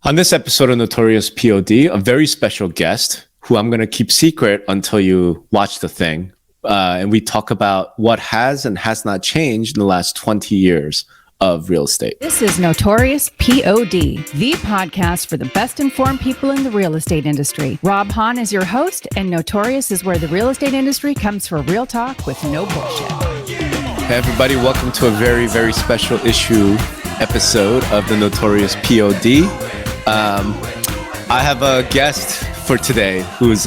On this episode of Notorious POD, a very special guest who I'm going to keep secret until you watch the thing. And we talk about what has and has not changed in the last 20 years of real estate. This is Notorious POD, the podcast for the best informed people in the real estate industry. Rob Hahn is your host, and Notorious is where the real estate industry comes for real talk with no bullshit. Hey everybody, welcome to a very, very special episode of the Notorious POD. I have a guest for today who's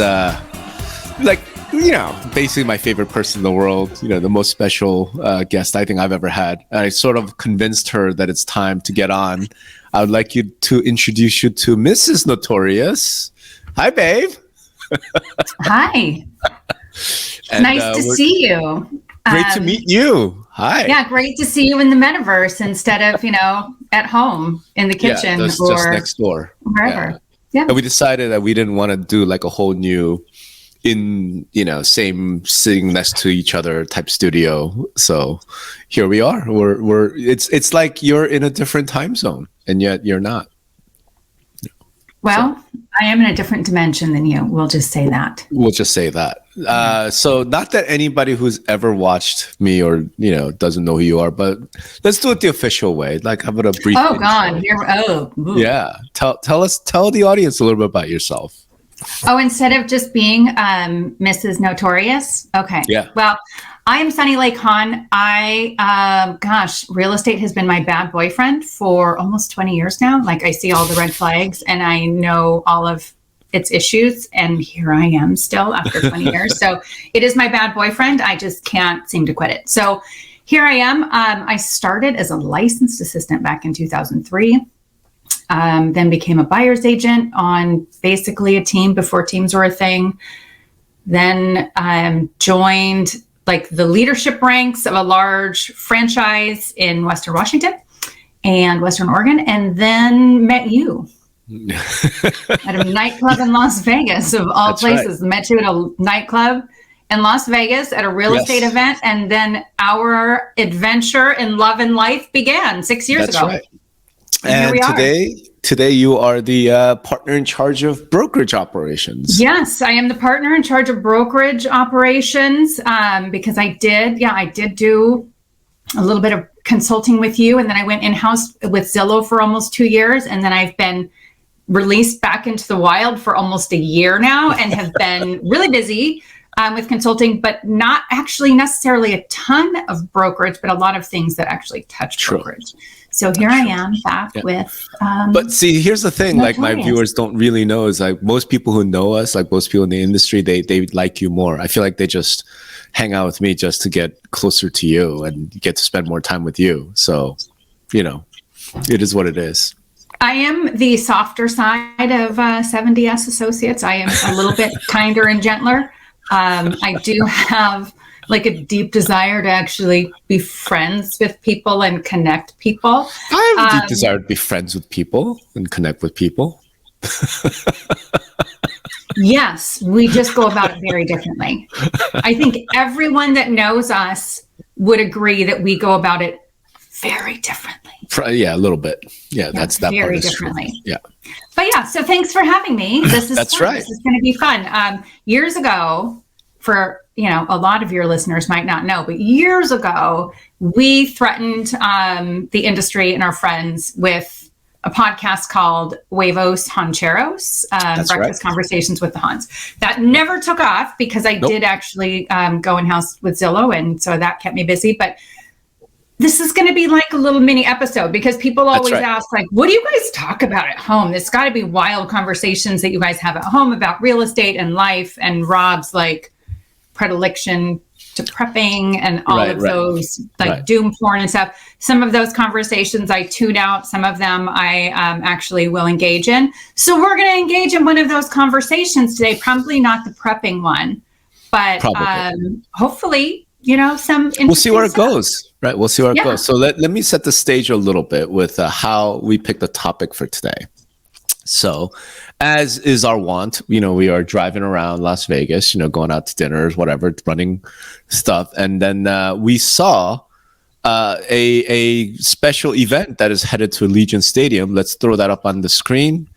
basically my favorite person in the world, the most special guest I think I've ever had. And I sort of convinced her that it's time to get on. I would like you to introduce you to Mrs. Notorious. Hi, babe. Hi. Nice to see you. Great to meet you. Hi. Yeah, great to see you in the metaverse instead of, at home in the kitchen or just next door. Wherever. Yeah. And we decided that we didn't want to do like a whole new same sitting next to each other type studio. So here we are. It's like you're in a different time zone and yet you're not. Well, I am in a different dimension than you. We'll just say that. So not that anybody who's ever watched me or, doesn't know who you are, but let's do it the official way. Like have it a brief. Oh, God. Yeah. Tell the audience a little bit about yourself. Oh, instead of just being Mrs. Notorious? Okay. Yeah. Well, I am Sunny Lake Hahn. Real estate has been my bad boyfriend for almost 20 years now. Like I see all the red flags and I know all of its issues. And here I am still after 20 years. So it is my bad boyfriend. I just can't seem to quit it. So here I am. I started as a licensed assistant back in 2003. Then became a buyer's agent on basically a team before teams were a thing. Then joined like the leadership ranks of a large franchise in Western Washington and Western Oregon, and then met you at a nightclub in Las Vegas, of all That's places. Right. Met you at a nightclub in Las Vegas at a real estate event, and then our adventure in love and life began 6 years ago. Right. And today you are the partner in charge of brokerage operations. Yes, I am the partner in charge of brokerage operations because I did do a little bit of consulting with you, and then I went in-house with Zillow for almost 2 years, and then I've been released back into the wild for almost a year now and have been really busy with consulting, but not actually necessarily a ton of brokerage, but a lot of things that actually touch brokerage. So here I am back with. But see, here's the thing: Notorious. like my viewers don't really know is like most people who know us, like most people in the industry, they like you more. I feel like they just hang out with me just to get closer to you and get to spend more time with you. So, it is what it is. I am the softer side of 70S Associates. I am a little bit kinder and gentler. I do have like a deep desire to actually be friends with people and connect people. I have a deep desire to be friends with people and connect with people. Yes, we just go about it very differently. I think everyone that knows us would agree that we go about it very differently. Yeah, a little bit. Yeah, that's that very part is differently. True. Yeah. But yeah, so thanks for having me. This is That's fun. right. This is going to be fun. Years ago, for a lot of your listeners might not know, but years ago, we threatened the industry and our friends with a podcast called Huevos, Hahncheros, Breakfast Conversations with the Hans. That never took off because I did actually go in-house with Zillow, and so that kept me busy. But this is going to be like a little mini episode because people always ask, like, what do you guys talk about at home? There's got to be wild conversations that you guys have at home about real estate and life, and Rob's like predilection to prepping and all of those doom porn and stuff. Some of those conversations I tune out. Some of them I actually will engage in. So we're going to engage in one of those conversations today. Probably not the prepping one, but hopefully, some. We'll see where it goes. Right. We'll see where it goes. So let me set the stage a little bit with how we picked the topic for today. So as is our wont, we are driving around Las Vegas, going out to dinners, whatever, running stuff. And then we saw a special event that is headed to Allegiant Stadium. Let's throw that up on the screen.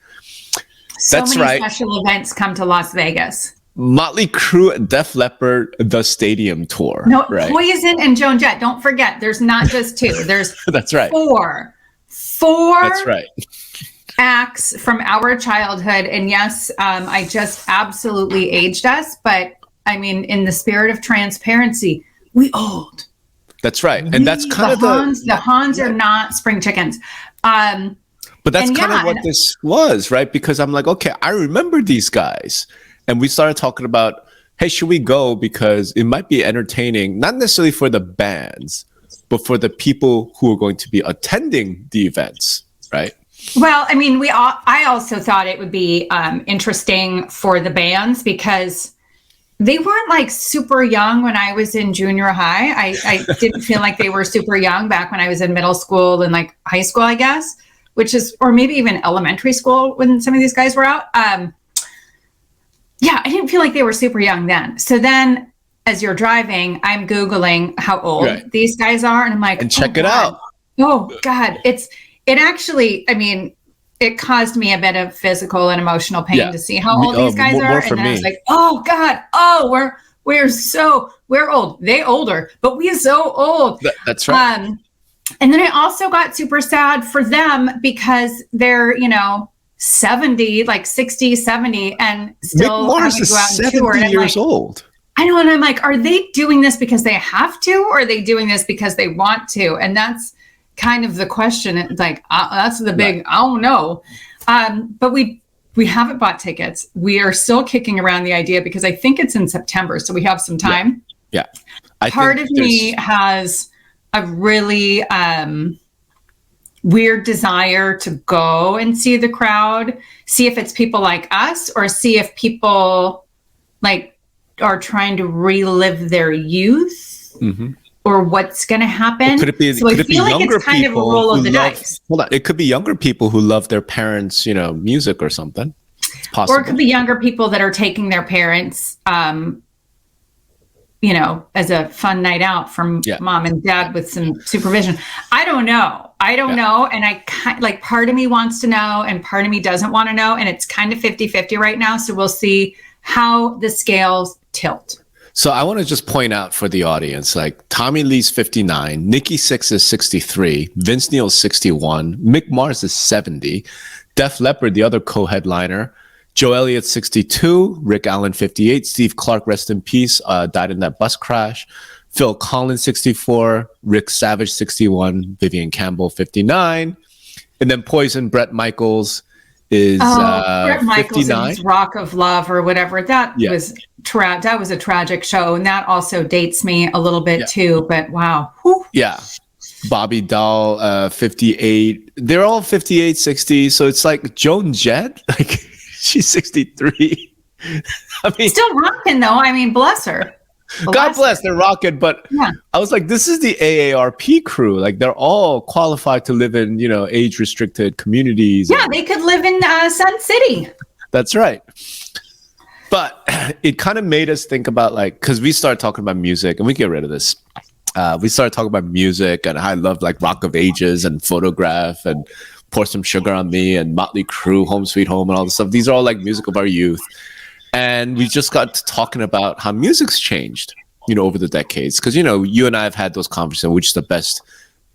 That's many right. Special events come to Las Vegas. Motley Crue and Def Leppard, the stadium tour. No, right? Poison and Joan Jett. Don't forget, there's not just two. There's That's right. Four. That's right. Acts from our childhood. And yes, I just absolutely aged us. But I mean, in the spirit of transparency, we old. That's right. And that's kind of the Hans are not spring chickens. But that's kind of what this was, right? Because I'm like, okay, I remember these guys. And we started talking about, hey, should we go? Because it might be entertaining, not necessarily for the bands, but for the people who are going to be attending the events, right? Well, I mean, I also thought it would be interesting for the bands because they weren't like super young when I was in junior high. I didn't feel like they were super young back when I was in middle school and like high school, I guess, or maybe even elementary school when some of these guys were out. Yeah, I didn't feel like they were super young then. So then as you're driving, I'm Googling how old these guys are. And I'm like, and check it out. Oh God. It actually, I mean, it caused me a bit of physical and emotional pain to see how old these guys are. And then I was like, oh God, we're old. They older, but we are so old. That's right. And then I also got super sad for them because they're, 70, like 60, 70, and still Mick Mars is 70 years old. I know, and I'm like, are they doing this because they have to, or are they doing this because they want to? And that's kind of the question. It's like, that's the big, I don't know. But we haven't bought tickets. We are still kicking around the idea because I think it's in September, so we have some time. Yeah. Part of me has a really weird desire to go and see the crowd, see if it's people like us, or see if people like are trying to relive their youth, or what's going to happen. Could it be? So I feel like it's kind of a roll of the dice. Hold on, it could be younger people who love their parents, music or something. It's possible. Or it could be younger people that are taking their parents, as a fun night out from mom and dad with some supervision. I don't know. And I part of me wants to know and part of me doesn't want to know. And it's kind of 50-50 right now. So we'll see how the scales tilt. So I want to just point out for the audience, like Tommy Lee's 59, Nikki Sixx is 63, Vince Neil's 61, Mick Mars is 70, Def Leppard, the other co-headliner, Joe Elliott 62, Rick Allen 58, Steve Clark, rest in peace, died in that bus crash, Phil Collins 64, Rick Savage 61, Vivian Campbell 59, and then Poison, Bret Michaels is Bret Michaels 59. and his Rock of Love or whatever. That was that was a tragic show, and that also dates me a little bit too. But wow, whew. Yeah. Bobby Dahl 58. They're all 58, 60. So it's like Joan Jett, like she's 63. I mean, still rocking though. I mean, bless her. God bless, they're rocking. But I was like, this is the AARP crew. Like they're all qualified to live in, age restricted communities. Yeah, they could live in Sun City. That's right. But it kind of made us think about because we started talking about music, and we get rid of this. We started talking about music, and I loved like Rock of Ages and Photograph and Pour Some Sugar on Me and Motley Crue, Home Sweet Home and all this stuff. These are all like music of our youth. And we just got to talking about how music's changed, over the decades. Because, you and I have had those conversations, which is the best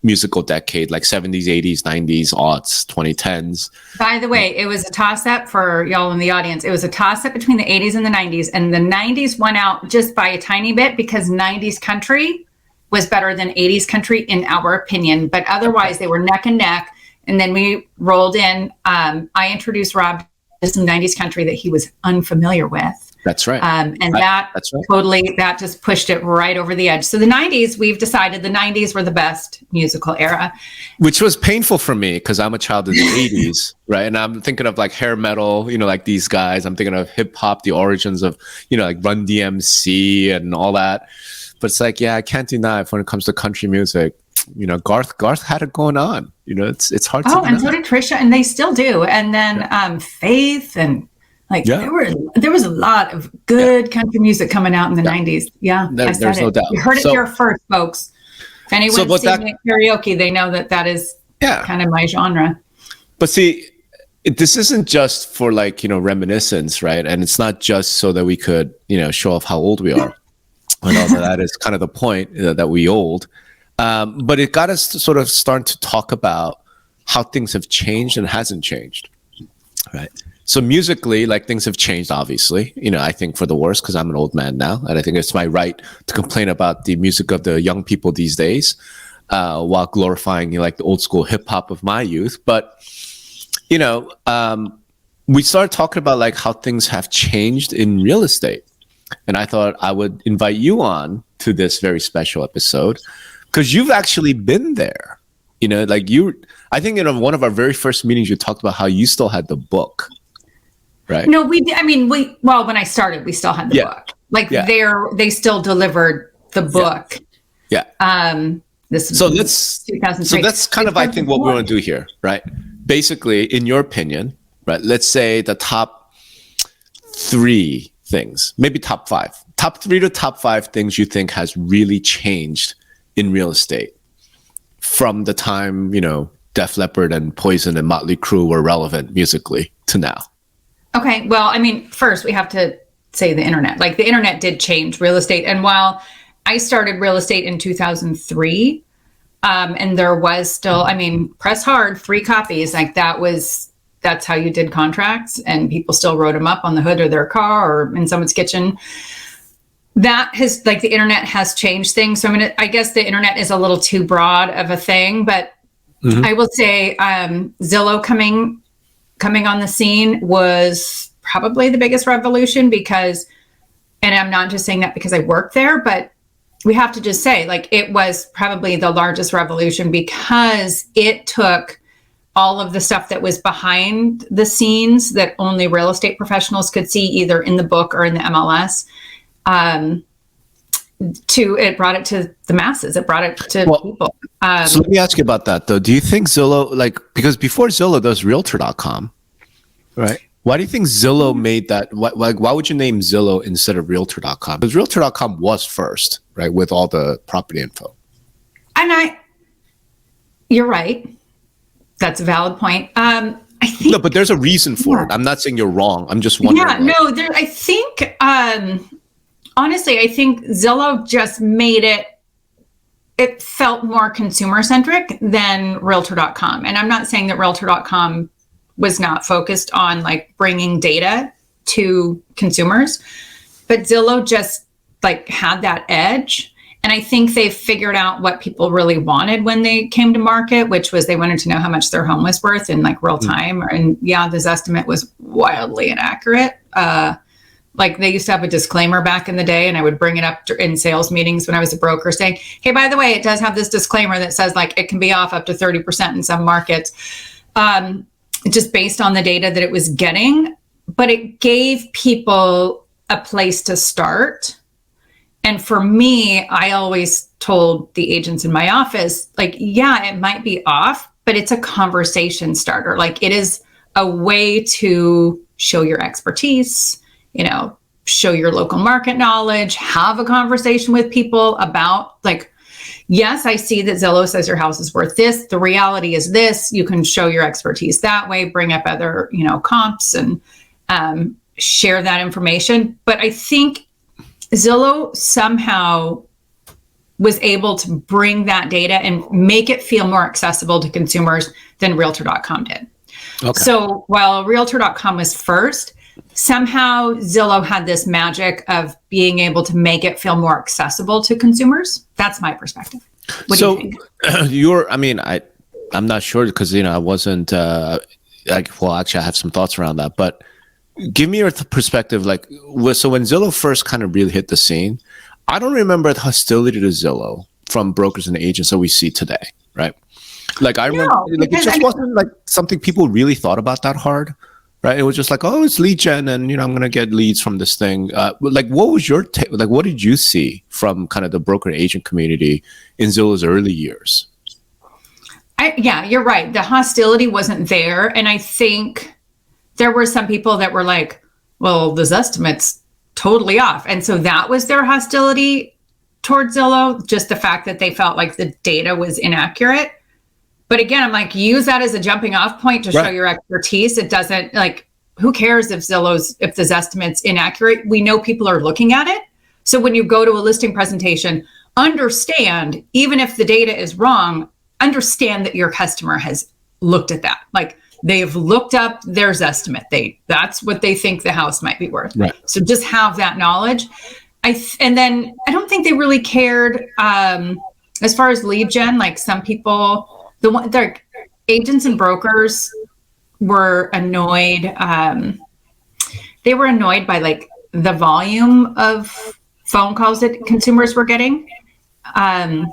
musical decade, like 70s, 80s, 90s, aughts, 2010s. By the way, it was a toss-up for y'all in the audience. It was a toss-up between the 80s and the 90s. And the 90s won out just by a tiny bit because 90s country was better than 80s country in our opinion. But otherwise, they were neck and neck. And then we rolled in. I introduced Rob to some 90s country that he was unfamiliar with. That's right. That's right. Totally, that just pushed it right over the edge. So the 90s, we've decided the 90s were the best musical era. Which was painful for me because I'm a child of the 80s, right? And I'm thinking of like hair metal, like these guys. I'm thinking of hip hop, the origins of, like Run DMC and all that. But it's like, I can't deny when it comes to country music, Garth had it going on. It's hard to deny. And so did Trisha, and they still do. And then Faith and there was a lot of good country music coming out in the 90s. Yeah, there's no doubt. You heard it here first, folks. If anyone's seen karaoke, they know that is kind of my genre. But see, this isn't just for like, reminiscence, right? And it's not just so that we could, show off how old we are. And all that is kind of the point, that we old. But it got us to sort of start to talk about how things have changed and hasn't changed, right? So musically, like, things have changed, obviously, I think for the worse, because I'm an old man now. And I think it's my right to complain about the music of the young people these days, while glorifying, like, the old school hip hop of my youth. But, we started talking about like how things have changed in real estate. And I thought I would invite you on to this very special episode because you've actually been there. I think in one of our very first meetings, you talked about how you still had the book, right? No, we did. I mean, when I started, we still had the book. Like they still delivered the book. Yeah. So that's kind of, I think, what we want to do here, right? Basically, in your opinion, right? Let's say the top 3 things, maybe top 5, top 3 to top 5 things you think has really changed in real estate from the time, Def Leppard and Poison and Motley Crue were relevant musically to now. Okay. Well, I mean, first we have to say the internet. Like, the internet did change real estate. And while I started real estate in 2003, and there was still, press hard, 3 copies. Like, that's how you did contracts, and people still wrote them up on the hood of their car or in someone's kitchen. That has, like, the internet has changed things. So I guess the internet is a little too broad of a thing, but I will say Zillow coming on the scene was probably the biggest revolution because, and I'm not just saying that because I work there, but we have to just say, like, it was probably the largest revolution because it took all of the stuff that was behind the scenes that only real estate professionals could see, either in the book or in the MLS. It brought it to the masses. It brought it to people. So let me ask you about that, though. Do you think Zillow, because before Zillow, there was Realtor.com, right? Why do you think Zillow made that? Why would you name Zillow instead of Realtor.com? Because Realtor.com was first, right, with all the property info. And you're right. That's a valid point. I think no, but there's a reason for it. I'm not saying you're wrong. I'm just wondering. Yeah, no, I think honestly, I think Zillow just made it felt more consumer centric than Realtor.com. And I'm not saying that Realtor.com was not focused on like bringing data to consumers, but Zillow just like had that edge. And I think they figured out what people really wanted when they came to market, which was they wanted to know how much their home was worth in like real time. And this estimate was wildly inaccurate. Like, they used to have a disclaimer back in the day, and I would bring it up in sales meetings when I was a broker saying, hey, by the way, it does have this disclaimer that says like it can be off up to 30% in some markets, just based on the data that it was getting. But it gave people a place to start. And for me, I always told the agents in my office, like, yeah, it might be off, but it's a conversation starter. Like, it is a way to show your expertise, show your local market knowledge, have a conversation with people about like, yes, I see that Zillow says your house is worth this. The reality is this. You can show your expertise that way, bring up other, comps and share that information. But I think Zillow somehow was able to bring that data and make it feel more accessible to consumers than Realtor.com did. Okay. So while Realtor.com was first, somehow Zillow had this magic of being able to make it feel more accessible to consumers. That's my perspective. What do you think? I'm not sure because, I wasn't actually I have some thoughts around that, but give me your perspective. So when Zillow first kind of really hit the scene, I don't remember the hostility to Zillow from brokers and agents that we see today, right? Like, I remember, it just wasn't like something people really thought about that hard, right? It was just like, oh, it's lead gen, and I'm gonna get leads from this thing. What was your take? Like, what did you see from kind of the broker and agent community in Zillow's early years? You're right. The hostility wasn't there, and I think there were some people that were like, well, this estimate's totally off. And so that was their hostility towards Zillow, just the fact that they felt like the data was inaccurate. But again, I'm like, use that as a jumping off point to show your expertise. It doesn't, like, who cares if this estimate's inaccurate? We know people are looking at it. So when you go to a listing presentation, understand, even if the data is wrong, understand that your customer has looked at that. Like, they've looked up their estimate. That's what they think the house might be worth. Right. So just have that knowledge. And then I don't think they really cared as far as lead gen. Like, some people, their agents and brokers were annoyed. They were annoyed by like the volume of phone calls that consumers were getting. And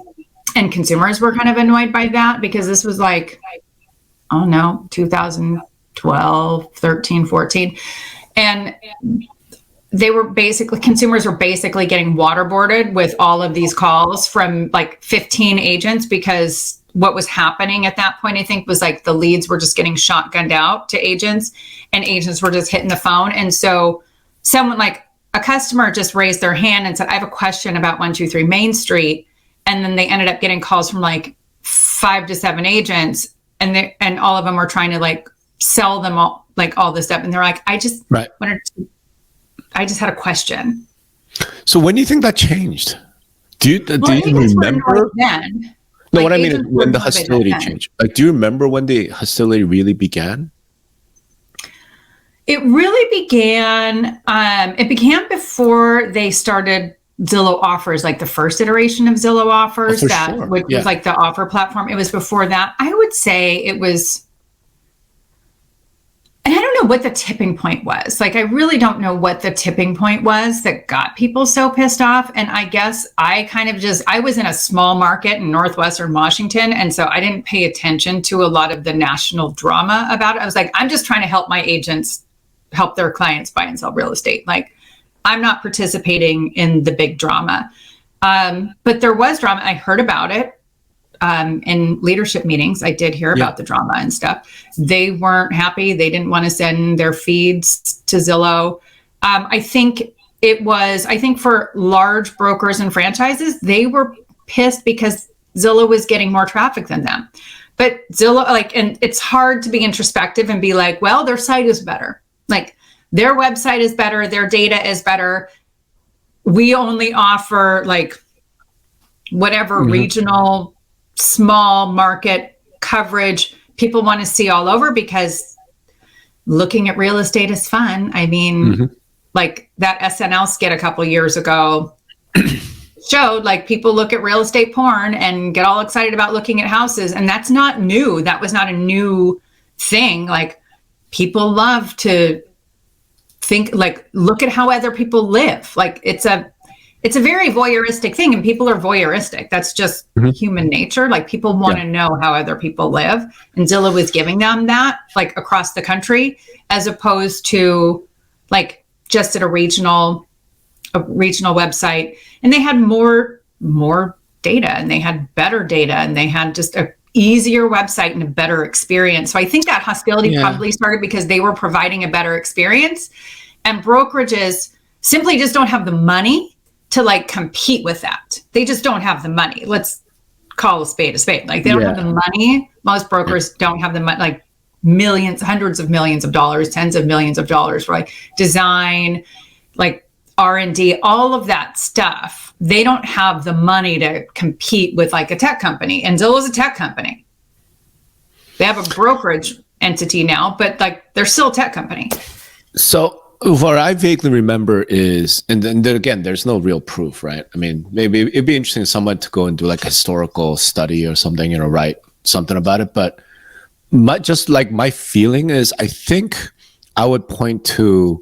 consumers were kind of annoyed by that, because this was like, I don't know, 2012, 13, 14. And consumers were basically getting waterboarded with all of these calls from like 15 agents, because what was happening at that point, I think, was like the leads were just getting shotgunned out to agents, and agents were just hitting the phone. And so someone, like a customer, just raised their hand and said, I have a question about 123 Main Street. And then they ended up getting calls from like 5 to 7 agents, and all of them were trying to like sell them all this stuff. And they're like, I just had a question. So when do you think that changed? Do you remember then? No, what I mean is when the hostility changed. Like, do you remember when the hostility really began? It really began. It began before they started Zillow Offers, like the first iteration of Zillow Offers, which was like the offer platform. It was before that. I would say it was. And I don't know what the tipping point was. Like, I really don't know what the tipping point was that got people so pissed off. And I guess I was in a small market in Northwestern Washington. And so I didn't pay attention to a lot of the national drama about it. I was like, I'm just trying to help my agents help their clients buy and sell real estate. Like, I'm not participating in the big drama. But there was drama. I heard about it. In leadership meetings, I did hear about the drama and stuff. They weren't happy. They didn't want to send their feeds to Zillow. I think for large brokers and franchises, they were pissed because Zillow was getting more traffic than them. But Zillow, and it's hard to be introspective and be like, well, their site is better. Like, their website is better. Their data is better. We only offer like whatever regional, small market coverage people want to see all over, because looking at real estate is fun. I mean, like that SNL skit a couple years ago showed like people look at real estate porn and get all excited about looking at houses. And that's not new. That was not a new thing. Like, people love to look at how other people live. Like, it's a very voyeuristic thing, and people are voyeuristic. That's just human nature. Like, people want to know how other people live, and Zillow was giving them that, like, across the country, as opposed to like just at a regional website. And they had more data, and they had better data, and they had just a easier website and a better experience. So I think that hostility probably started because they were providing a better experience, and brokerages simply just don't have the money to like compete with that. They just don't have the money. Let's call a spade a spade. Like, they don't have the money. Most brokers don't have the money, like millions, hundreds of millions of dollars, tens of millions of dollars for like design, like R&D, all of that stuff. They don't have the money to compete with like a tech company. And Zillow's a tech company. They have a brokerage entity now, but like they're still a tech company. So what I vaguely remember is, and then again, there's no real proof, right? I mean, maybe it'd be interesting for someone to go and do like a historical study or something, write something about it. But my feeling is, I think I would point to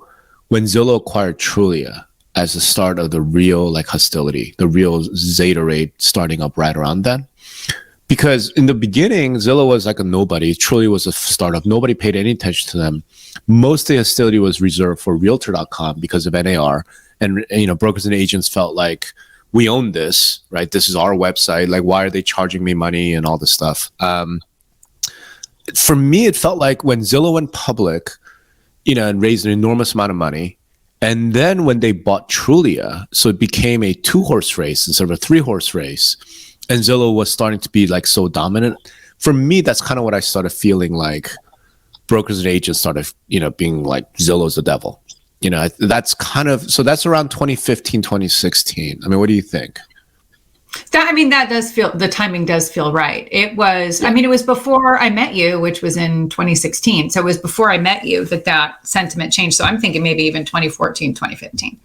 when Zillow acquired Trulia as the start of the real like hostility, the real Zeta raid starting up right around then. Because in the beginning, Zillow was like a nobody. Trulia was a startup. Nobody paid any attention to them. Most of the hostility was reserved for Realtor.com because of NAR. And, brokers and agents felt like, we own this, right? This is our website. Like, why are they charging me money and all this stuff? For me, it felt like when Zillow went public, and raised an enormous amount of money, And then when they bought Trulia, so it became a 2-horse race instead of a 3-horse race. And Zillow was starting to be like so dominant. For me, that's kind of what I started feeling like brokers and agents started, being like Zillow's the devil. That's kind of, so that's around 2015, 2016. I mean, what do you think? That does feel, the timing does feel right. It was, it was before I met you, which was in 2016. So it was before I met you that sentiment changed. So I'm thinking maybe even 2014, 2015.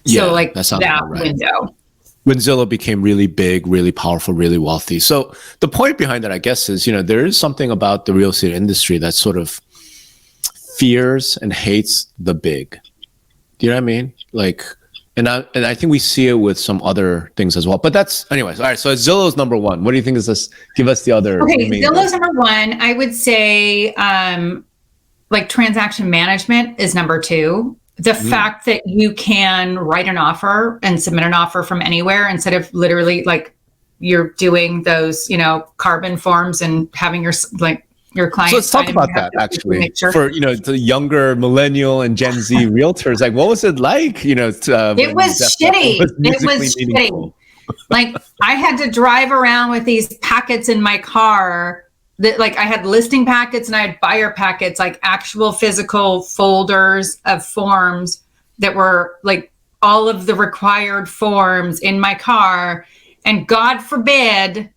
So like that right. Window. When Zillow became really big, really powerful, really wealthy. So the point behind that, I guess, is, there is something about the real estate industry that sort of fears and hates the big. Do you know what I mean? Like, and I think we see it with some other things as well. But that's, anyways. All right. So Zillow's number one. What do you think is this? Give us the other. Okay. Zillow's number one. I would say, like transaction management is number two. The fact that you can write an offer and submit an offer from anywhere instead of literally like you're doing those, carbon forms and having your client. So let's talk about that actually for, the younger millennial and Gen Z realtors. Like, what was it like? It was shitty. It was shitty. Like I had to drive around with these packets in my car that like I had listing packets and I had buyer packets, like actual physical folders of forms that were like all of the required forms in my car. And God forbid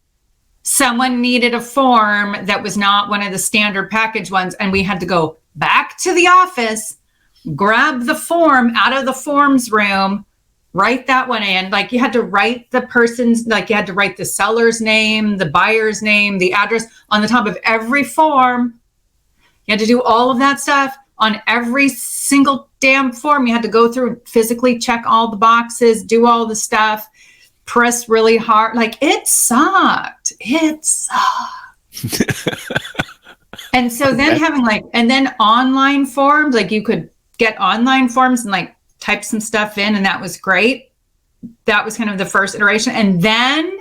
someone needed a form that was not one of the standard package ones. And we had to go back to the office, grab the form out of the forms room, write that one in. Like you had to write the person's, like you had to write the seller's name, the buyer's name, the address on the top of every form. You had to do all of that stuff on every single damn form. You had to go through, physically check all the boxes, do all the stuff, press really hard. Like it sucked. And so then having and then online forms, like you could get online forms and like type some stuff in, and that was great. That was kind of the first iteration. And then,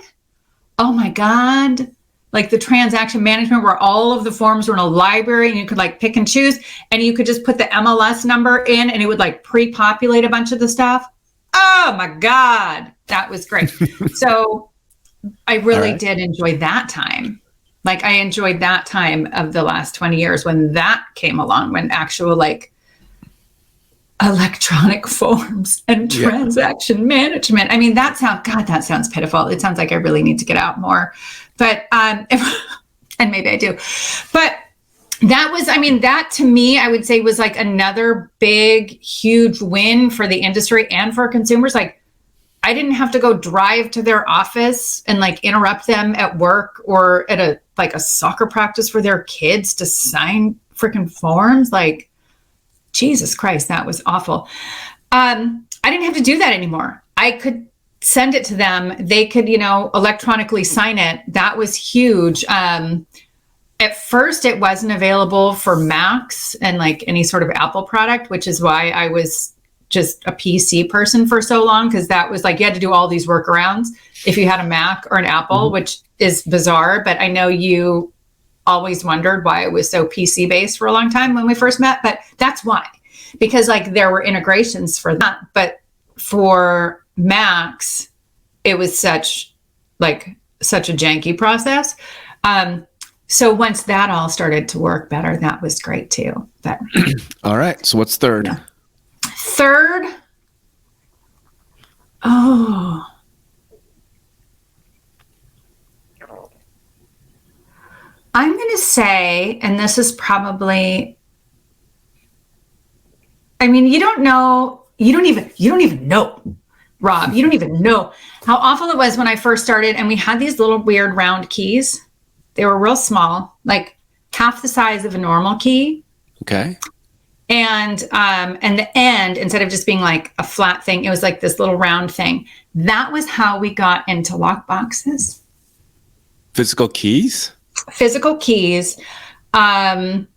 oh my God, like the transaction management where all of the forms were in a library and you could like pick and choose and you could just put the MLS number in and it would like pre-populate a bunch of the stuff. Oh my God, that was great. So I really did enjoy that time. Like I enjoyed that time of the last 20 years when that came along, when actual like electronic forms and transaction management. I mean, that sounds pitiful. It sounds like I really need to get out more, but, and maybe I do, but that was, that to me, I would say was like another big, huge win for the industry and for consumers. Like I didn't have to go drive to their office and like interrupt them at work or at a soccer practice for their kids to sign freaking forms. Like, Jesus Christ, that was awful. I didn't have to do that anymore. I could send it to them. They could, electronically sign it. That was huge. At first, it wasn't available for Macs and like any sort of Apple product, which is why I was just a PC person for so long, because that was like you had to do all these workarounds if you had a Mac or an Apple, which is bizarre. But I know you always wondered why it was so PC based for a long time when we first met, but that's why, because like there were integrations for that, but for Macs, it was such a janky process. So once that all started to work better, that was great too. But all right. So what's third? Yeah. Third. Oh, I'm going to say, and this is probably, you don't even know, Rob, you don't even know how awful it was when I first started. And we had these little weird round keys. They were real small, like half the size of a normal key. Okay. And the end, instead of just being like a flat thing, it was like this little round thing. That was how we got into lock boxes. Physical keys? Physical keys. And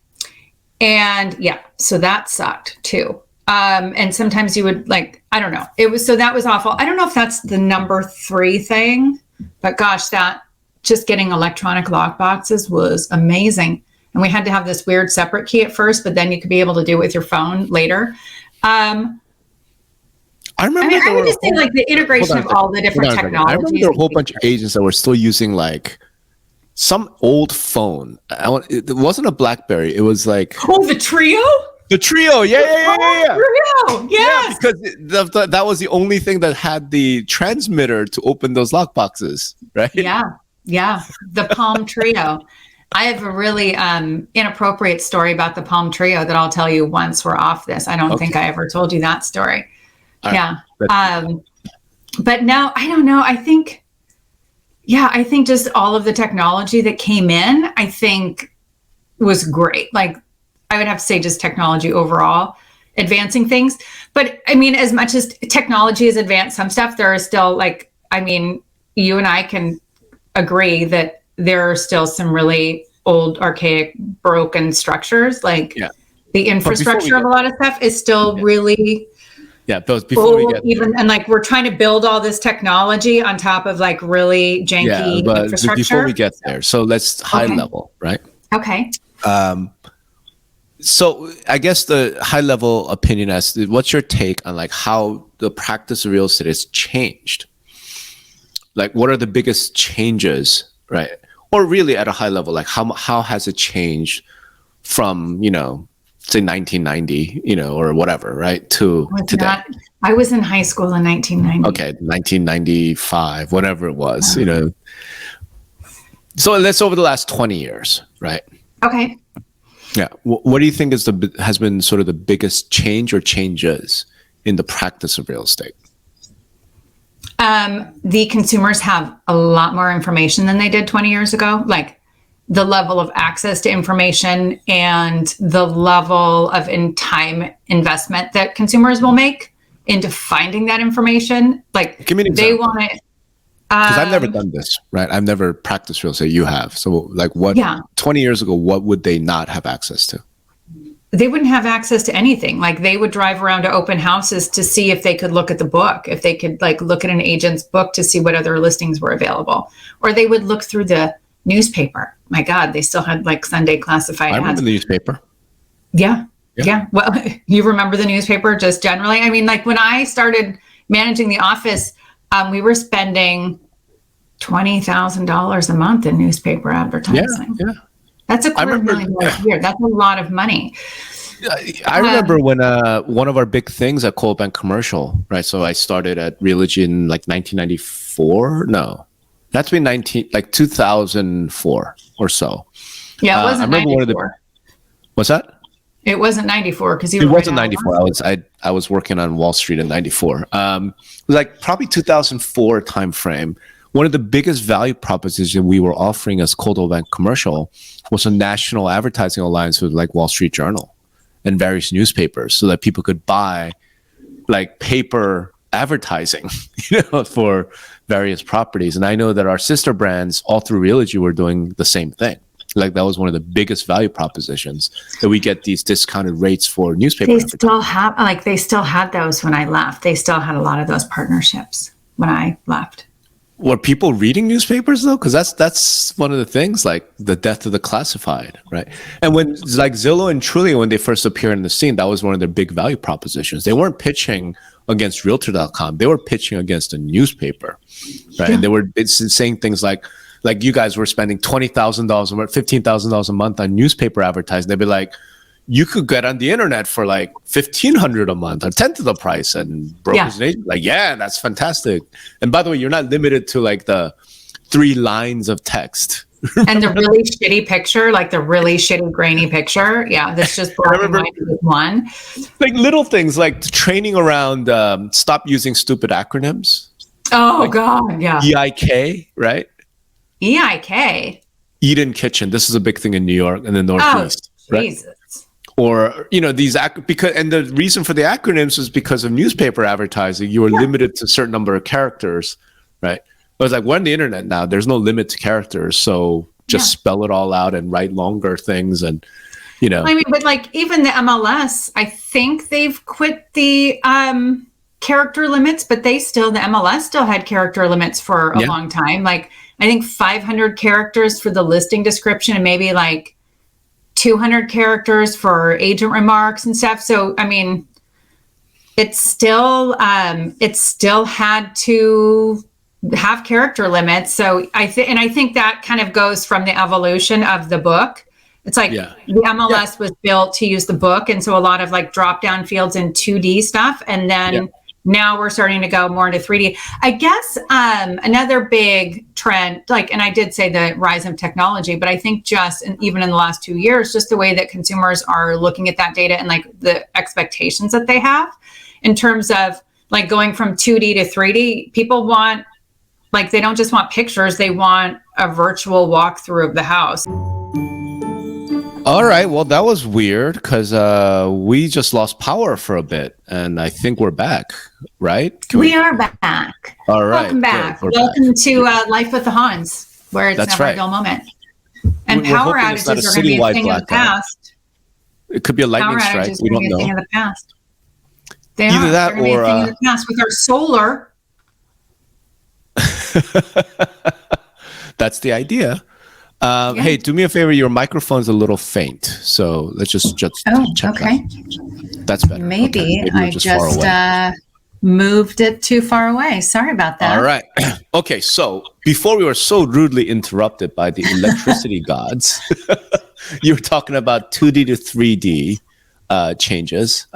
yeah, so that sucked too. And sometimes you would like, I don't know. That was awful. I don't know if that's the number 3 thing, but gosh, that just getting electronic lock boxes was amazing. And we had to have this weird separate key at first, but then you could be able to do it with your phone later. I remember. I would just say like the integration of all the different technologies. I remember there were a whole bunch of agents that were still using like some old phone. It wasn't a BlackBerry. It was like the Trio. The Trio, yeah. Trio, yes. Yeah, because that was the only thing that had the transmitter to open those lockboxes, right? Yeah. The Palm Trio. I have a really inappropriate story about the Palm Trio that I'll tell you once we're off this. I don't think I ever told you that story. Yeah. But now, I don't know. I think just all of the technology that came in, I think was great. Like, I would have to say just technology overall, advancing things. But I mean, as much as technology has advanced some stuff, there are still like, I mean, you and I can agree that there are still some really old, archaic, broken structures. Like the infrastructure of a lot of stuff is still really before we get even, and like we're trying to build all this technology on top of like really janky infrastructure. Before we get there, so let's high level, right? Okay. So I guess the high level opinion as what's your take on like how the practice of real estate has changed? Like, what are the biggest changes, right? Or really at a high level, like how has it changed from, say 1990, or whatever, right? To today. I was in high school in 1990. Okay, 1995, whatever it was, So that's over the last 20 years, right? Okay. Yeah. What do you think has been sort of the biggest change or changes in the practice of real estate? The consumers have a lot more information than they did 20 years ago. Like the level of access to information and the level of time investment that consumers will make into finding that information. Like, give me an example. They want it. Because I've never done this, right? I've never practiced real estate. You have. So like 20 years ago, what would they not have access to? They wouldn't have access to anything. Like they would drive around to open houses to see if they could look at the book, if they could like look at an agent's book to see what other listings were available, or they would look through the newspaper. My God, they still had like Sunday classified ads. I remember the newspaper. Yeah. Well, you remember the newspaper just generally? I mean, like when I started managing the office, we were spending $20,000 a month in newspaper advertising. Yeah. That's $250,000 a year. That's a lot of money. I remember when one of our big things at Coldwell Bank Commercial, right? So I started at Realogy in like 1994. No, that's been 2004 or so. Yeah, it wasn't 94. What's that? It wasn't 94 because it wasn't 94. I was working on Wall Street in 94. It was like probably 2004 timeframe. One of the biggest value propositions we were offering as Coldwell Bank Commercial was a national advertising alliance with like Wall Street Journal and various newspapers so that people could buy like paper advertising, for various properties. And I know that our sister brands all through Realogy were doing the same thing. Like that was one of the biggest value propositions that we get these discounted rates for newspaper. They still had those when I left. They still had a lot of those partnerships when I left. Were people reading newspapers though? Because that's one of the things, like the death of the classified, right? And when like Zillow and Trulia, when they first appeared in the scene, that was one of their big value propositions. They weren't pitching against Realtor.com. They were pitching against a newspaper, right? Yeah. And it's saying things like you guys were spending $20,000 or $15,000 a month on newspaper advertising. They'd be like, you could get on the internet for like $1,500 a month, a tenth of the price, and brokers and agents like, yeah, that's fantastic. And by the way, you're not limited to like the 3 lines of text. And the really shitty picture, like the really shitty grainy picture. Yeah, that's just black and white with one. Like little things like training around stop using stupid acronyms. Oh, like God, yeah. EIK, right? EIK? Eden Kitchen. This is a big thing in New York and the Northeast. Oh, Jesus. Right? Or, these and the reason for the acronyms is because of newspaper advertising. You were limited to a certain number of characters, right? But it's like, we're on the internet now. There's no limit to characters. So just spell it all out and write longer things. And, I mean, but like even the MLS, I think they've quit the character limits, but the MLS still had character limits for a long time. Like, I think 500 characters for the listing description and maybe like 200 characters for agent remarks and stuff. So, I mean, it still had to have character limits. So I think that kind of goes from the evolution of the book. It's like the MLS was built to use the book. And so a lot of like drop down fields and 2D stuff. And then now we're starting to go more into 3D. I guess another big trend, like, and I did say the rise of technology, but I think even in the last 2 years, just the way that consumers are looking at that data and like the expectations that they have in terms of like going from 2D to 3D, people want, like, they don't just want pictures, they want a virtual walkthrough of the house. All right. Well, that was weird because we just lost power for a bit, and I think we're back, right? We are back. All right. Welcome back. Welcome to Life with the Hans, where it's never a dull moment. And power outages are going to be a thing of the past. It could be a lightning strike. We don't know. Thing of the past. Either that or a thing of the past with our solar. That's the idea. Hey, do me a favor. Your microphone's a little faint, so let's just check that. That's better. Maybe I just moved it too far away. Sorry about that. All right. Okay, so before we were so rudely interrupted by the electricity gods, you were talking about 2D to 3D changes.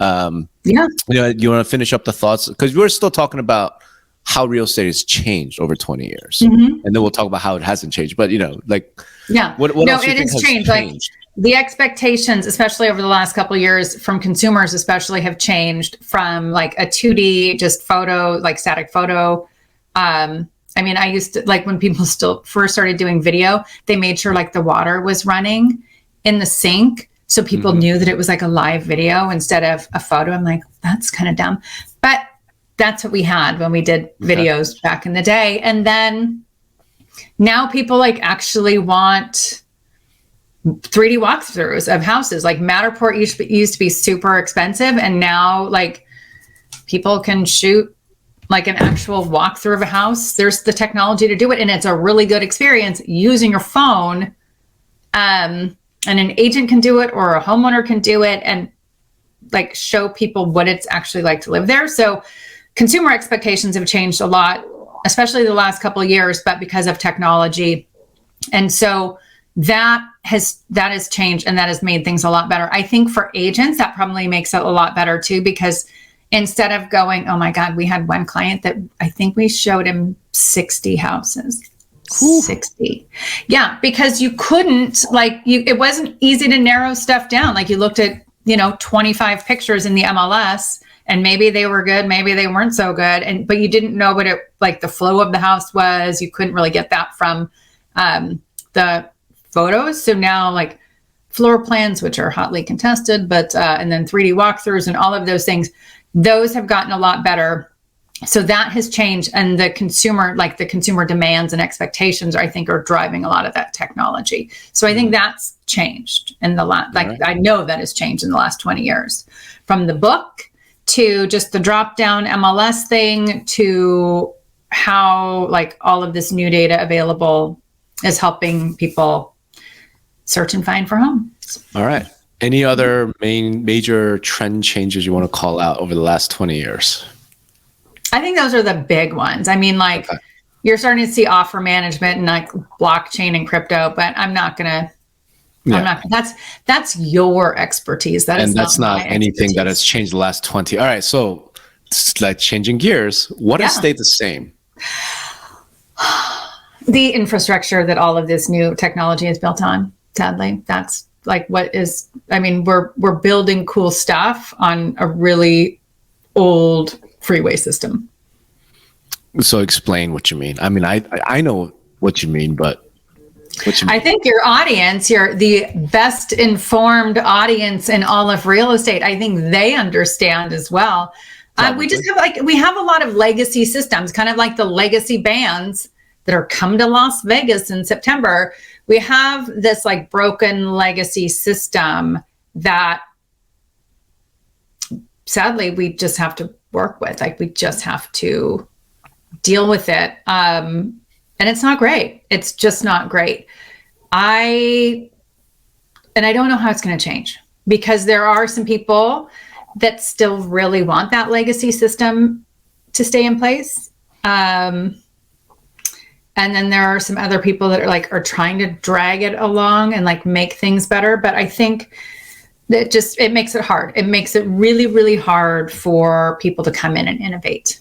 You want to finish up the thoughts? Because we're still talking about how real estate has changed over 20 years. And then we'll talk about how it hasn't changed. But, what else it has changed. Like the expectations, especially over the last couple of years from consumers, especially have changed from like a 2D, just photo, like static photo. I mean, I used to, like, when people still first started doing video, they made sure like the water was running in the sink. So people knew that it was like a live video instead of a photo. I'm like, that's kind of dumb. But that's what we had when we did videos back in the day. And then now people like actually want 3D walkthroughs of houses. Like Matterport used to be super expensive. And now like people can shoot like an actual walkthrough of a house. There's the technology to do it. And it's a really good experience using your phone. And an agent can do it or a homeowner can do it and like show people what it's actually like to live there. So consumer expectations have changed a lot, especially the last couple of years, but because of technology. And so that has changed and that has made things a lot better. I think for agents, that probably makes it a lot better too, because instead of going, oh my God, we had one client that I think we showed him 60 houses. Ooh. 60. Yeah, because you couldn't, it wasn't easy to narrow stuff down. Like you looked at, 25 pictures in the MLS and maybe they were good, maybe they weren't so good. But you didn't know what the flow of the house was. You couldn't really get that from the photos. So now like floor plans, which are hotly contested, but and then 3D walkthroughs and all of those things, those have gotten a lot better. So that has changed, and the consumer demands and expectations, I think, are driving a lot of that technology. So I think that's changed in the last, I know that has changed in the last 20 years, from the book to just the drop down MLS thing to how like all of this new data available is helping people search and find for homes. All right. Any other major trend changes you want to call out over the last 20 years? I think those are the big ones. I mean, you're starting to see offer management and like blockchain and crypto, but I'm not going to, that's your expertise. That's not anything that has changed the last 20. All right. So it's like changing gears. What has stayed the same? The infrastructure that all of this new technology is built on, sadly. That's like we're building cool stuff on a really old freeway system. So explain what you mean. I mean, I know what you mean, but what you mean? I think your audience, you're the best informed audience in all of real estate. I think they understand as well. We just have we have a lot of legacy systems, kind of like the legacy bands that are coming to Las Vegas in September. We have this like broken legacy system that sadly we just have to work with. Like we just have to deal with it. And it's not great. It's just not great. I don't know how it's going to change, because there are some people that still really want that legacy system to stay in place. And then there are some other people that are trying to drag it along and like make things better. But I think that it makes it hard. It makes it really, really hard for people to come in and innovate.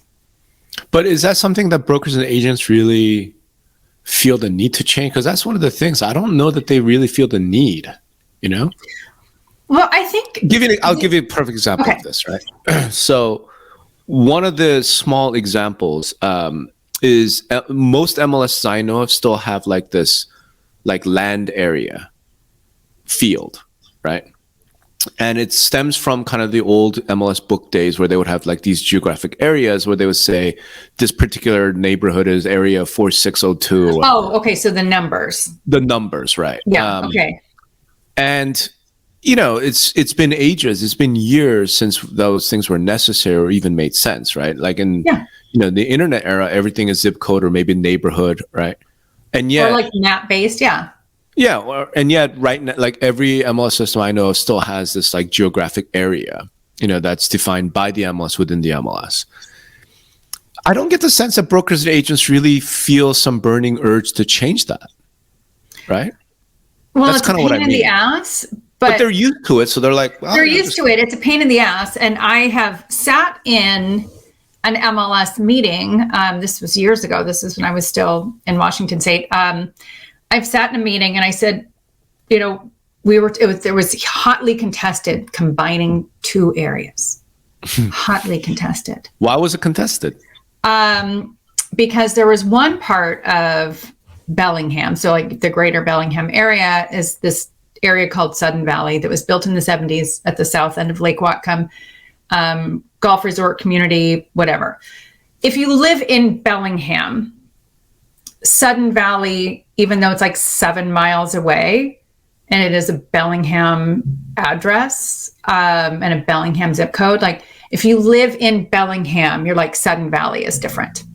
But is that something that brokers and agents really feel the need to change? Because that's one of the things. I don't know that they really feel the need, you know? Well, I think... I'll give you a perfect example of this, right? So one of the small examples is most MLSs I know of still have like this like land area field, right? And it stems from kind of the old MLS book days where they would have like these geographic areas where they would say this particular neighborhood is area 4602. Oh, okay. So the numbers. The numbers, right. Yeah, okay. And, you know, it's been ages. It's been years since those things were necessary or even made sense, right? Like in, you know, the internet era, everything is zip code or maybe neighborhood, right? And yet... Or like map-based, yeah. Yeah, and yet right now, like every MLS system I know of still has this like geographic area, you know, that's defined by the MLS within the MLS. I don't get the sense that brokers and agents really feel some burning urge to change that, right? Well, that's kind of what I mean. It's a pain in the ass, but they're used to it, so they're like, well, they're used to it. It's a pain in the ass, and I have sat in an MLS meeting. This was years ago. This is when I was still in Washington State. I've sat in a meeting and I said, you know, there was hotly contested combining two areas. Hotly contested. Why was it contested? Because there was one part of Bellingham. So like the greater Bellingham area is this area called Sudden Valley that was built in the 70s at the south end of Lake Whatcom, golf resort community, whatever. If you live in Bellingham, Sudden Valley, even though it's like 7 miles away and it is a Bellingham address and a Bellingham zip code, like if you live in Bellingham, you're like Sudden Valley is different.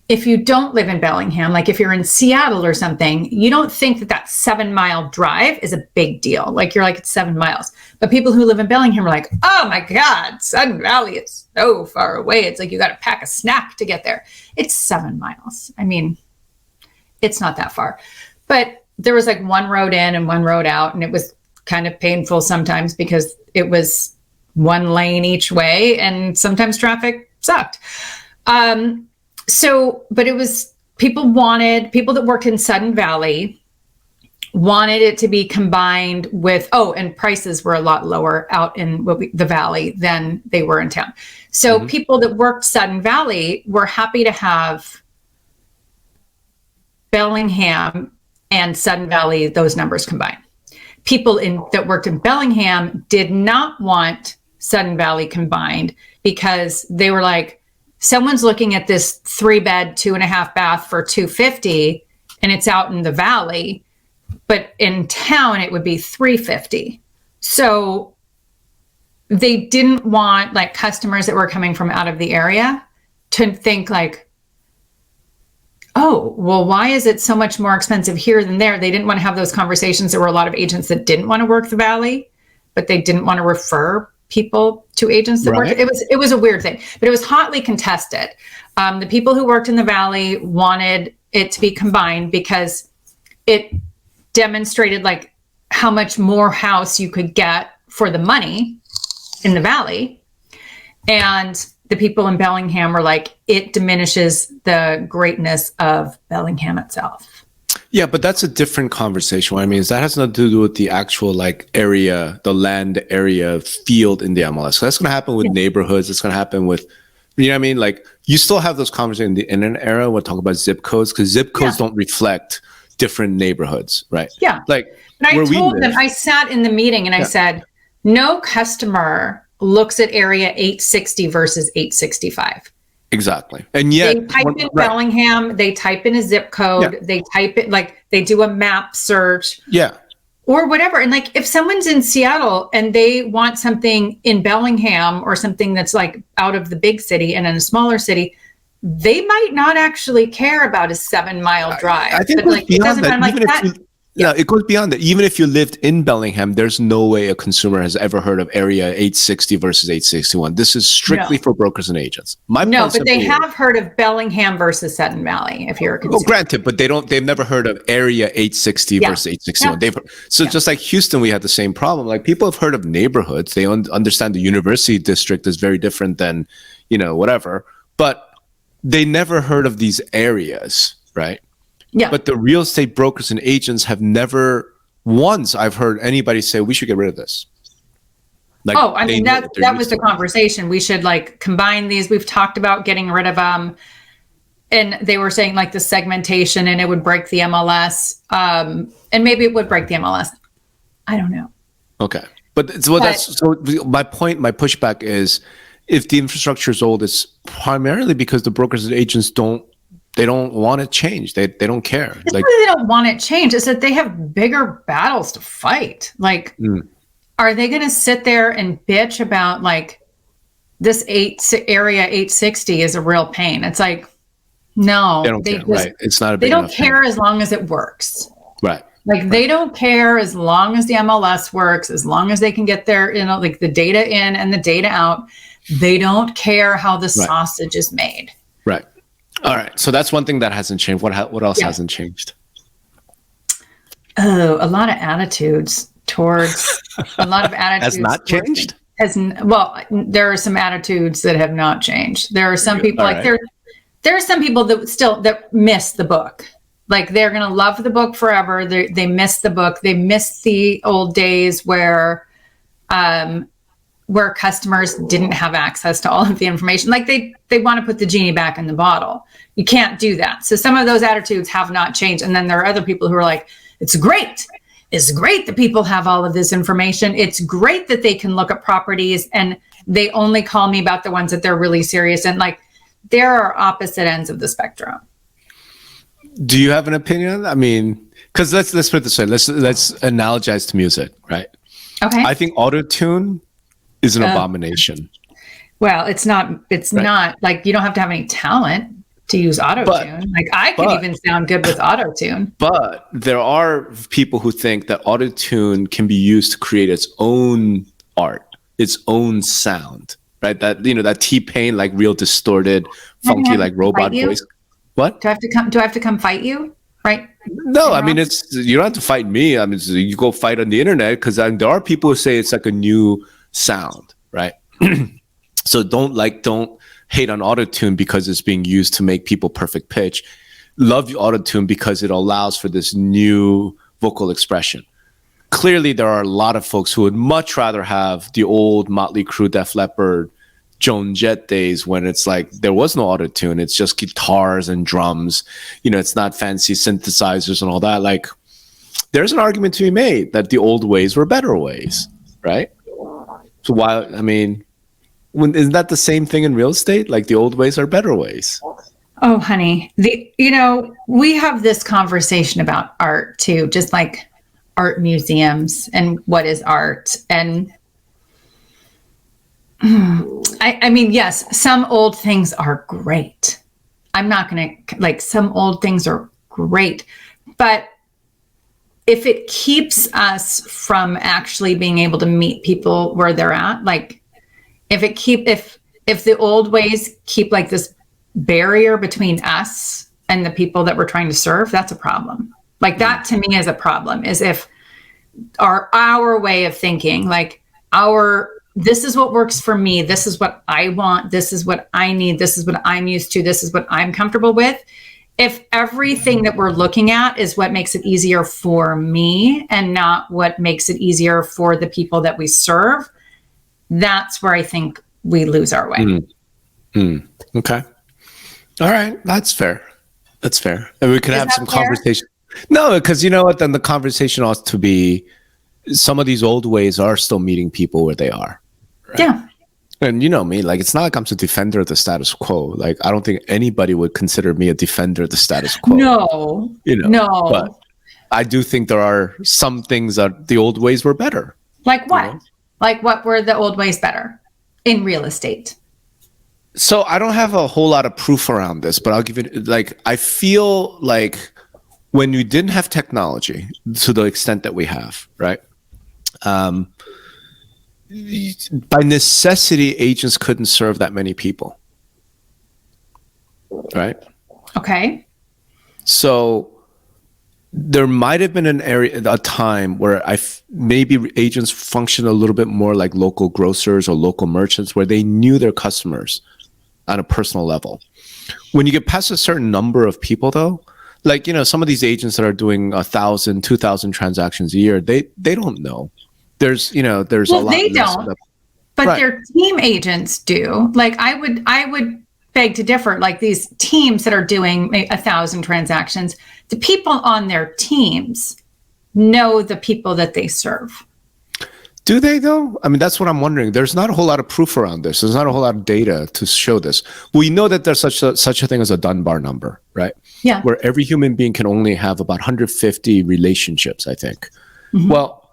If you don't live in Bellingham, like if you're in Seattle or something, you don't think that 7 mile drive is a big deal. Like you're like, it's 7 miles. But people who live in Bellingham are like, oh my God, Sudden Valley is so far away. It's like you got to pack a snack to get there. It's 7 miles. I mean, it's not that far. But there was like one road in and one road out. And it was kind of painful sometimes because it was one lane each way. And sometimes traffic sucked. But it was people that worked in Sudden Valley wanted it to be combined with, and prices were a lot lower out in the valley than they were in town. So people that worked Sudden Valley were happy to have Bellingham and Sudden Valley, those numbers combined. People that worked in Bellingham did not want Sudden Valley combined because they were like, someone's looking at this 3-bed, 2.5 bath for $250 and it's out in the valley, but in town it would be $350. So they didn't want like customers that were coming from out of the area to think like, oh, well, why is it so much more expensive here than there? They didn't want to have those conversations. There were a lot of agents that didn't want to work the valley, but they didn't want to refer people to agents that worked. It was a weird thing, but it was hotly contested. The people who worked in the valley wanted it to be combined because it demonstrated like how much more house you could get for the money in the valley. And the people in Bellingham were like, it diminishes the greatness of Bellingham itself. Yeah, but that's a different conversation. What I mean is that has nothing to do with the actual like area, the land area field in the MLS. So that's going to happen with neighborhoods. It's going to happen with, you know what I mean? Like you still have those conversations in the internet era. We'll talk about zip codes because zip codes don't reflect different neighborhoods, right? Yeah. Like and I told them, I sat in the meeting and I said, no customer looks at area 860 versus 865. Exactly. And yet they type in Bellingham, they type in a zip code, they type it like they do a map search. Yeah. Or whatever. And like if someone's in Seattle and they want something in Bellingham or something that's like out of the big city and in a smaller city, they might not actually care about a 7 mile drive. I think but like it doesn't that, like that. No, it goes beyond that. Even if you lived in Bellingham, there's no way a consumer has ever heard of Area 860 versus 861. This is strictly for brokers and agents. No, but they have heard of Bellingham versus Sutton Valley, if you're a consumer. Well, granted, but they've never heard of Area 860 versus 861. Just like Houston, we had the same problem. Like, people have heard of neighborhoods. They understand the university district is very different than, whatever. But they never heard of these areas, right? Yeah. But the real estate brokers and agents have never once I've heard anybody say we should get rid of this. Like, that was the conversation. We should combine these. We've talked about getting rid of them. And they were saying the segmentation and it would break the MLS. And maybe it would break the MLS. I don't know. Okay. But my pushback is, if the infrastructure is old, it's primarily because the brokers and agents don't want it changed. They don't care. It's they don't want it changed. It's that they have bigger battles to fight. Are they going to sit there and bitch about this Area 860 is a real pain? It's no, they don't care. Right. It's not a big They don't care as long as it works. Right. They don't care as long as the MLS works, as long as they can get their, the data in and the data out. They don't care how the sausage is made. Right. All right. So that's one thing that hasn't changed. What else hasn't changed? Oh, a lot of attitudes towards has not changed? There are some attitudes that have not changed. There are some people there are some people that miss the book. They're going to love the book forever. They miss the book. They miss the old days where customers didn't have access to all of the information. They want to put the genie back in the bottle. You can't do that. So some of those attitudes have not changed. And then there are other people who are it's great. It's great that people have all of this information. It's great that they can look at properties and they only call me about the ones that they're really serious. And there are opposite ends of the spectrum. Do you have an opinion? I mean, because let's put it this way. Let's analogize to music, right? Okay. I think auto-tune is an abomination. Well, it's not you don't have to have any talent to use auto-tune. I can even sound good with auto-tune. But there are people who think that auto-tune can be used to create its own art, its own sound, right? That, that T-Pain, real distorted, funky, robot voice. What? Do I have to come fight you? Right? No, I mean, you don't have to fight me. I mean, you go fight on the internet, because there are people who say it's a new sound, right? So don't hate on autotune because it's being used to make people perfect pitch. Love autotune because it allows for this new vocal expression. Clearly, there are a lot of folks who would much rather have the old Motley Crue, Def Leppard, Joan Jett days when it's there was no autotune. It's just guitars and drums. It's not fancy synthesizers and all that. There's an argument to be made that the old ways were better ways, right? So isn't that the same thing in real estate? The old ways are better ways. Oh, honey, we have this conversation about art too, just art museums and what is art. And I mean, yes, some old things are great. I'm not going to some old things are great, but if it keeps us from actually being able to meet people where they're at, if the old ways keep this barrier between us and the people that we're trying to serve, that's a problem. That to me is a problem, is if our way of thinking, this is what works for me, this is what I want, this is what I need, this is what I'm used to, this is what I'm comfortable with. If everything that we're looking at is what makes it easier for me and not what makes it easier for the people that we serve, that's where I think we lose our way. Okay. All right. That's fair. And we could have some conversation. No, because you know what? Then the conversation ought to be, some of these old ways are still meeting people where they are. Right? Yeah. And you know me, it's not I'm a defender of the status quo. I don't think anybody would consider me a defender of the status quo. No. No. But I do think there are some things that the old ways were better. Like what? What were the old ways better in real estate? So I don't have a whole lot of proof around this, but I'll give it, I feel when you didn't have technology to the extent that we have, right? By necessity, agents couldn't serve that many people, right? Okay. So there might have been a time where maybe agents functioned a little bit more like local grocers or local merchants, where they knew their customers on a personal level. When you get past a certain number of people, though, like, some of these agents that are doing 1,000, 2,000 transactions a year, they don't know. There's a lot. They don't, but right. Their team agents do. Like, I would beg to differ. Like, these teams that are doing 1,000 transactions, the people on their teams know the people that they serve. Do they, though? I mean, that's what I'm wondering. There's not a whole lot of proof around this. There's not a whole lot of data to show this. We know that there's such a thing as a Dunbar number, right? Yeah. Where every human being can only have about 150 relationships, I think. Mm-hmm. Well,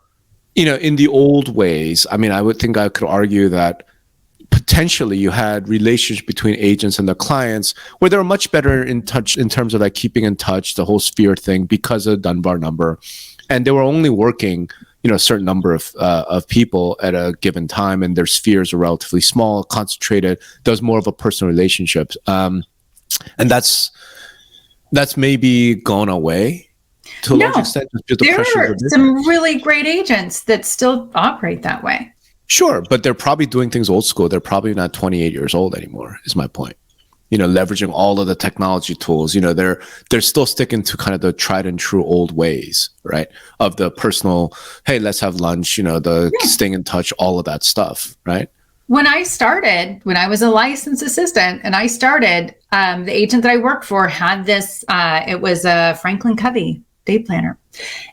in the old ways, I mean, I would think I could argue that potentially you had relations between agents and the clients where they were much better in touch in terms of like keeping in touch, the whole sphere thing, because of Dunbar number. And they were only working a certain number of people at a given time, and their spheres are relatively small, concentrated. There's more of a personal relationship, and that's maybe gone away to a large extent. There are some really great agents that still operate that way. Sure, but they're probably doing things old school. They're probably not 28 years old anymore, is my point. Leveraging all of the technology tools, they're still sticking to kind of the tried and true old ways, right? Of the personal, hey, let's have lunch, staying in touch, all of that stuff, right? When I was a licensed assistant and I started, the agent that I worked for had this, it was a Franklin Covey day planner.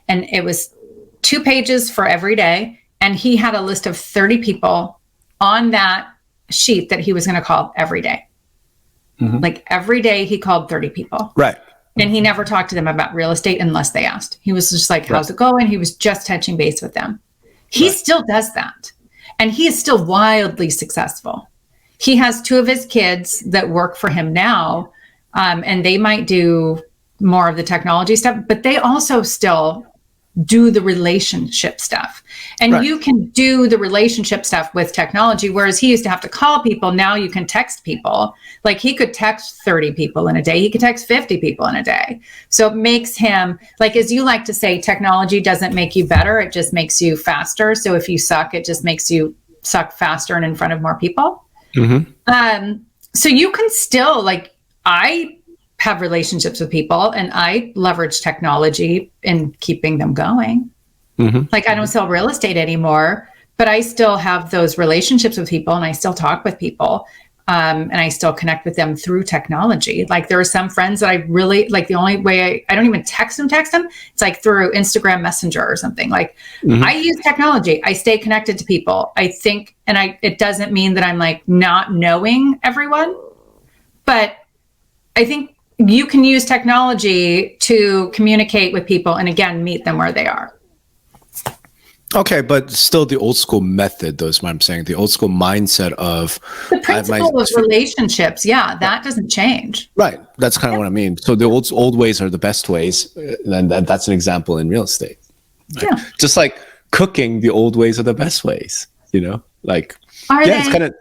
And it was 2 pages for every day. And he had a list of 30 people on that sheet that he was going to call every day. Mm-hmm. Like every day he called 30 people. Right. And he never talked to them about real estate unless they asked. He was just like, how's it going? He was just touching base with them. He still does that. And he is still wildly successful. He has 2 of his kids that work for him now. And they might do more of the technology stuff, but they also still do the relationship stuff. And you can do the relationship stuff with technology, whereas he used to have to call people. Now you can text people. Like, he could text 30 people in a day. He could text 50 people in a day. So it makes him, like, as you like to say, technology doesn't make you better. It just makes you faster. So if you suck, it just makes you suck faster and in front of more people. Mm-hmm. So you can still, like, I have relationships with people and I leverage technology in keeping them going. Mm-hmm. Like, I don't sell real estate anymore, but I still have those relationships with people and I still talk with people. And I still connect with them through technology. Like, there are some friends that I really like. The only way I don't even text them. It's like through Instagram Messenger or something. Like, I use technology. I stay connected to people. I think, and it doesn't mean that I'm like not knowing everyone, but I think you can use technology to communicate with people and, again, meet them where they are. Okay, but still the old school method, though, is what I'm saying. The old school mindset of the principle of relationships. Yeah, that doesn't change. Right. That's kind of what I mean. So the old ways are the best ways. And that's an example in real estate. Right? Yeah. Just like cooking, the old ways are the best ways, like, are they? It's kind of.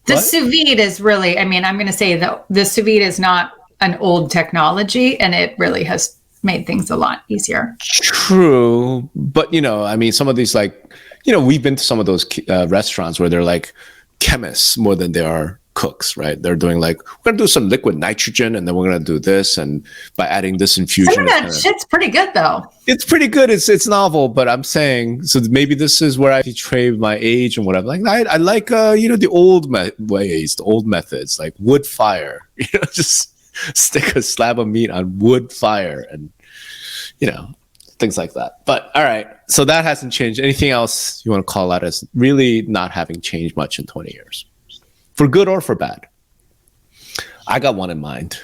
The sous vide is really, I mean, I'm going to say that the sous vide is not an old technology, and it really has made things a lot easier. True. But, I mean, some of these, like, we've been to some of those restaurants where they're like chemists more than they are cooks, right? They're doing like, we're going to do some liquid nitrogen and then we're going to do this. And by adding this infusion. Some of that shit's pretty good, though. It's pretty good. It's novel, but I'm saying, so maybe this is where I betray my age and whatever. Like, I like, the old ways, the old methods, like wood fire, just stick a slab of meat on wood fire and, things like that. But all right, so that hasn't changed. Anything else you want to call out as really not having changed much in 20 years? For good or for bad? I got one in mind.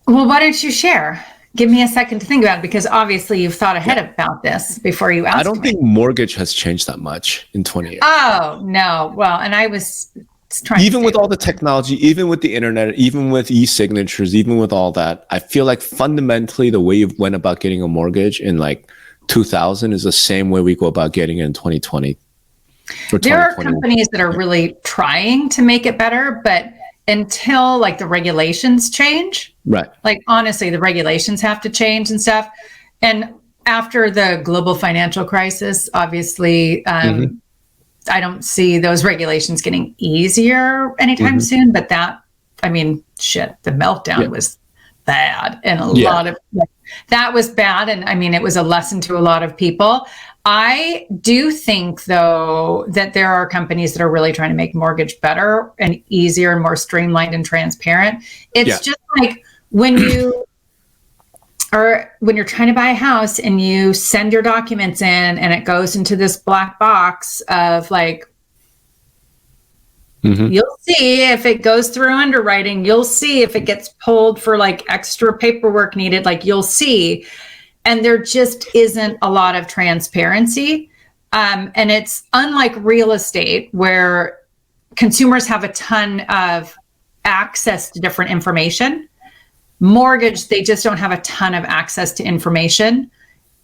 Well, why don't you share? Give me a second to think about it, because obviously you've thought ahead about this before you asked me. I don't think mortgage has changed that much in 20 years. Oh, no. Well, and I was Even with all the technology, even with the internet, even with e-signatures, even with all that, I feel like fundamentally the way you went about getting a mortgage in like 2000 is the same way we go about getting it in 2020. There are companies that are really trying to make it better, but until like the regulations change, right? Like honestly, the regulations have to change and stuff. And after the global financial crisis, obviously, I don't see those regulations getting easier anytime soon. But the meltdown was bad, and a lot of that was bad. And I mean, it was a lesson to a lot of people. I do think, though, that there are companies that are really trying to make mortgage better and easier and more streamlined and transparent. It's just like when you're trying to buy a house and you send your documents in and it goes into this black box of like, you'll see if it goes through underwriting, you'll see if it gets pulled for like extra paperwork needed, like you'll see. And there just isn't a lot of transparency. And it's unlike real estate where consumers have a ton of access to different information. Mortgage, they just don't have a ton of access to information.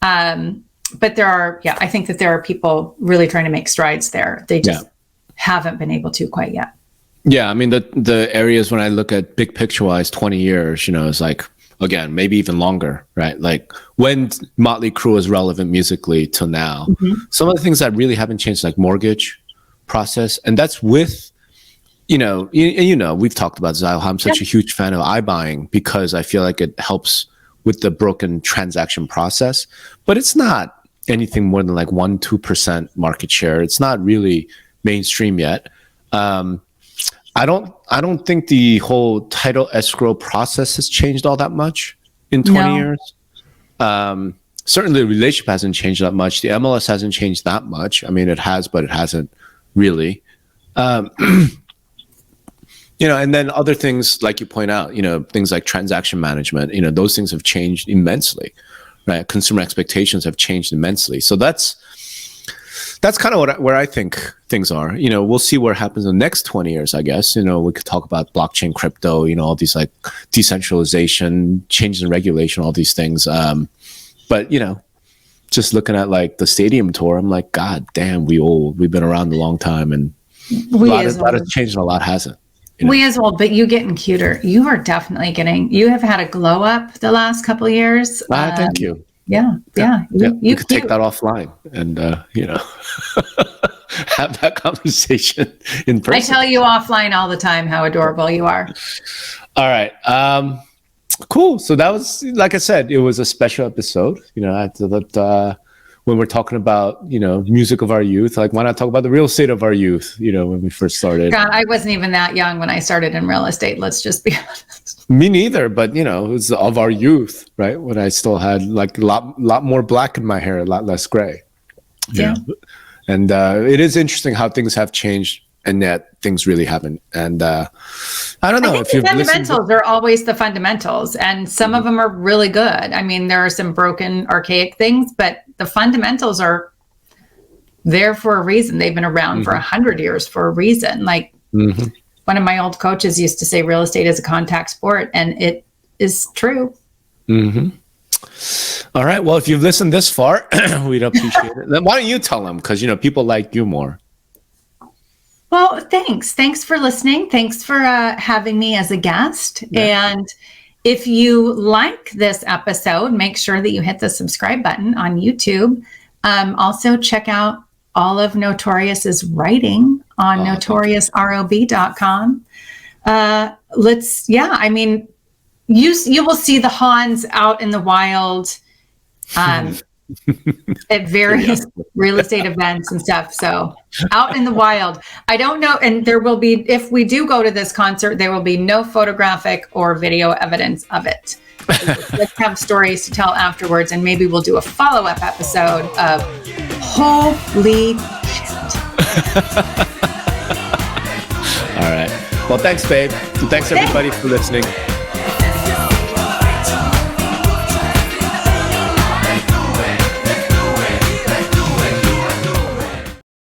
But there are, I think that there are people really trying to make strides there. They just haven't been able to quite yet. Yeah, I mean, the areas when I look at big picture wise, 20 years, it's like, again, maybe even longer, right? Like when Motley Crue was relevant musically till now, some of the things that really haven't changed, like mortgage process. And that's with, we've talked about Zyle, how I'm such a huge fan of iBuying because I feel like it helps with the broken transaction process, but it's not anything more than like 1-2% market share. It's not really mainstream yet. I don't think the whole title escrow process has changed all that much in 20 years. Certainly the relationship hasn't changed that much. The MLS hasn't changed that much. I mean, it has, but it hasn't really. And then other things like you point out, things like transaction management, those things have changed immensely, right? Consumer expectations have changed immensely. So that's kind of where I think things are. We'll see what happens in the next 20 years, I guess. We could talk about blockchain, crypto, all these like decentralization, changes in regulation, all these things. But, just looking at like the stadium tour, I'm like, God damn, we've been around a long time and a lot has changed and a lot hasn't. We as old, but you getting cuter. You are definitely you have had a glow up the last couple of years. Thank you. Yeah. You could take that offline and, have that conversation in person. I tell you offline all the time how adorable you are. All right. Cool. So that was, like I said, it was a special episode. I thought when we're talking about, music of our youth, like why not talk about the real estate of our youth, when we first started. God, I wasn't even that young when I started in real estate. Let's just be honest. Me neither, but it was of our youth, right? When I still had like a lot more black in my hair, a lot less gray. Yeah. And it is interesting how things have changed and yet things really haven't. And I don't know if the fundamentals are always the fundamentals, and some of them are really good. I mean, there are some broken, archaic things, but the fundamentals are there for a reason. They've been around for 100 years for a reason. Like one of my old coaches used to say real estate is a contact sport, and it is true. All right. Well, if you've listened this far, we'd appreciate it. Then why don't you tell them? Because, people like you more. Well, thanks. Thanks for listening. Thanks for having me as a guest. Yeah. And if you like this episode, make sure that you hit the subscribe button on YouTube. Also, check out all of Notorious's writing on notoriousrob.com. You will see the Hans out in the wild at various real estate events and stuff. So out in the wild, I don't know. And there will be, if we do go to this concert, there will be no photographic or video evidence of it. Let's have stories to tell afterwards. And maybe we'll do a follow-up episode of holy shit. All right. Well, thanks, babe. And thanks everybody for listening.